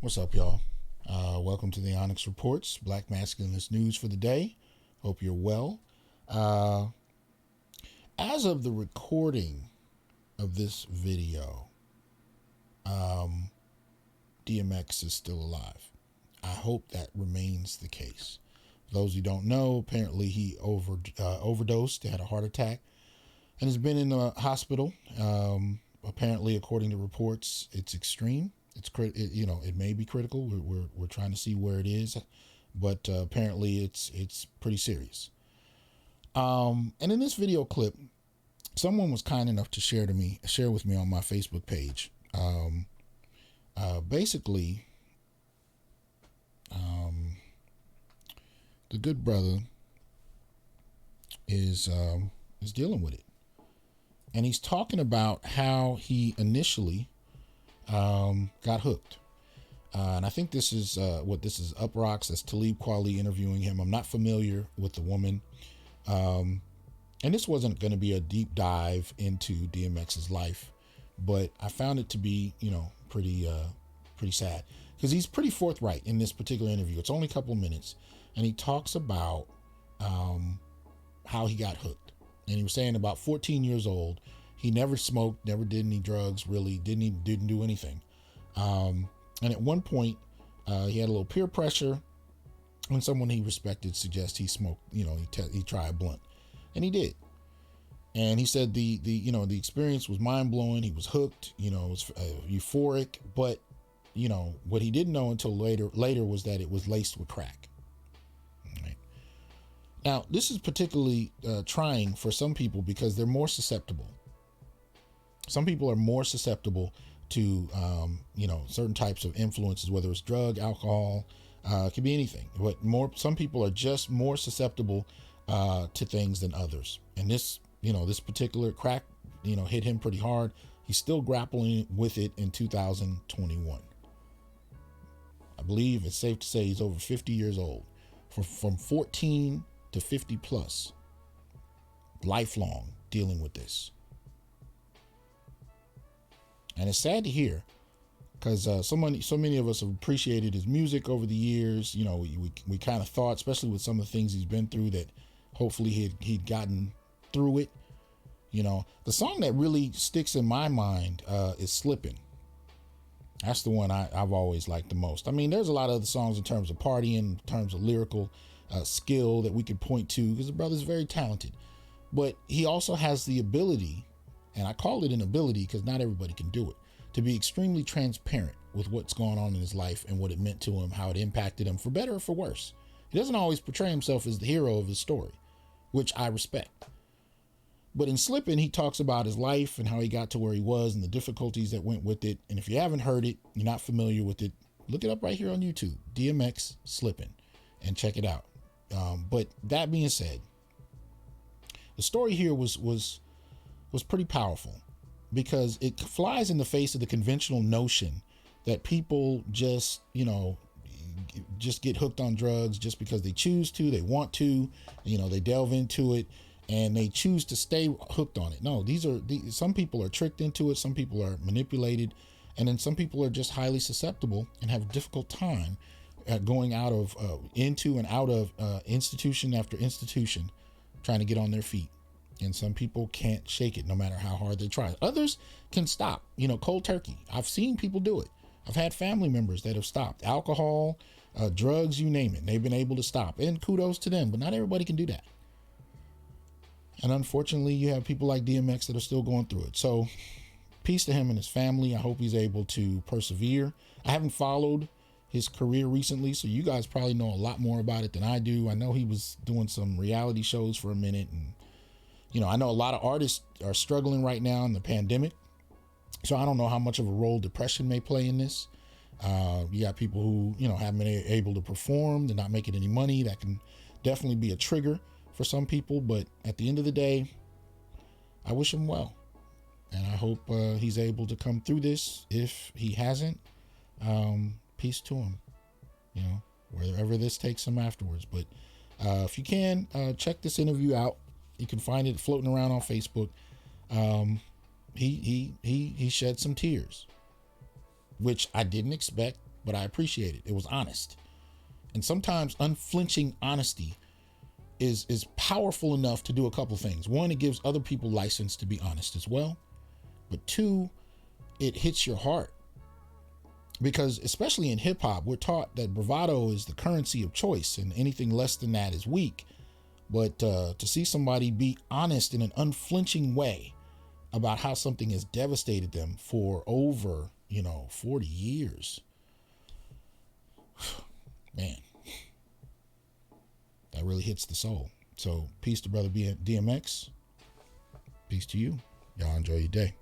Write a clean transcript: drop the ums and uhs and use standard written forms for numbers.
What's up, y'all? Welcome to the Onyx Reports, Black Masculinist news for the day. Hope you're well. As of the recording of this video, DMX is still alive. I hope that remains the case. For those who don't know, apparently he overdosed, had a heart attack, and has been in the hospital. Apparently, according to reports, it's extreme. It may be critical. We're trying to see where it is, but apparently it's pretty serious. And in this video clip, someone was kind enough to share with me on my Facebook page. Basically, the good brother is dealing with it, and he's talking about how he initially got hooked. And I think this is what this is. Uproxx, that's Talib Kweli interviewing him. I'm not familiar with the woman. And this wasn't going to be a deep dive into DMX's life, but I found it to be, pretty sad, because he's pretty forthright in this particular interview. It's only a couple of minutes, and he talks about how he got hooked. And he was saying about 14 years old, he never smoked, never did any drugs, really didn't do anything. And at one point, he had a little peer pressure when someone he respected suggested he smoked, he tried a blunt, and he did. And he said the experience was mind blowing. He was hooked, it was euphoric, but what he didn't know until later was that it was laced with crack. Right. Now, this is particularly trying for some people because they're more susceptible. Some people are more susceptible to, certain types of influences, whether it's drug, alcohol, it could be anything. But some people are just more susceptible to things than others. And this particular crack, hit him pretty hard. He's still grappling with it in 2021. I believe it's safe to say he's over 50 years old. From 14 to 50 plus, lifelong dealing with this. And it's sad to hear, because so many of us have appreciated his music over the years. We kind of thought, especially with some of the things he's been through, that hopefully he'd gotten through it. The song that really sticks in my mind is Slippin'. That's the one I've always liked the most. I mean, there's a lot of other songs in terms of partying, in terms of lyrical skill that we could point to, because the brother's very talented. But he also has the ability, and I call it an ability because not everybody can do it, to be extremely transparent with what's going on in his life and what it meant to him, how it impacted him, for better or for worse. He doesn't always portray himself as the hero of his story, which I respect. But in Slippin', he talks about his life and how he got to where he was and the difficulties that went with it. And if you haven't heard it, you're not familiar with it, look it up right here on YouTube, DMX Slippin', and check it out. But that being said, the story here was pretty powerful, because it flies in the face of the conventional notion that people just get hooked on drugs just because they choose to, they want to, they delve into it and they choose to stay hooked on it. No, some people are tricked into it. Some people are manipulated. And then some people are just highly susceptible and have a difficult time going out of, into and out of institution after institution, trying to get on their feet. And some people can't shake it no matter how hard they try. Others can stop, cold turkey. I've seen people do it. I've had family members that have stopped. Alcohol, drugs, you name it. They've been able to stop, and kudos to them, but not everybody can do that. And unfortunately, you have people like DMX that are still going through it. So peace to him and his family. I hope he's able to persevere. I haven't followed his career recently, so you guys probably know a lot more about it than I do. I know he was doing some reality shows for a minute, and I know a lot of artists are struggling right now in the pandemic. So I don't know how much of a role depression may play in this. You got people who, haven't been able to perform. They're not making any money. That can definitely be a trigger for some people. But at the end of the day, I wish him well. And I hope he's able to come through this. If he hasn't, peace to him, wherever this takes him afterwards. But if you can, check this interview out. You can find it floating around on Facebook. He shed some tears, which I didn't expect but I appreciate it. It was honest. And sometimes unflinching honesty is powerful enough to do a couple things. One, it gives other people license to be honest as well. But two, it hits your heart. Because especially in hip hop, we're taught that bravado is the currency of choice and anything less than that is weak. But to see somebody be honest in an unflinching way about how something has devastated them for over, 40 years, man, that really hits the soul. So peace to brother DMX. Peace to you. Y'all enjoy your day.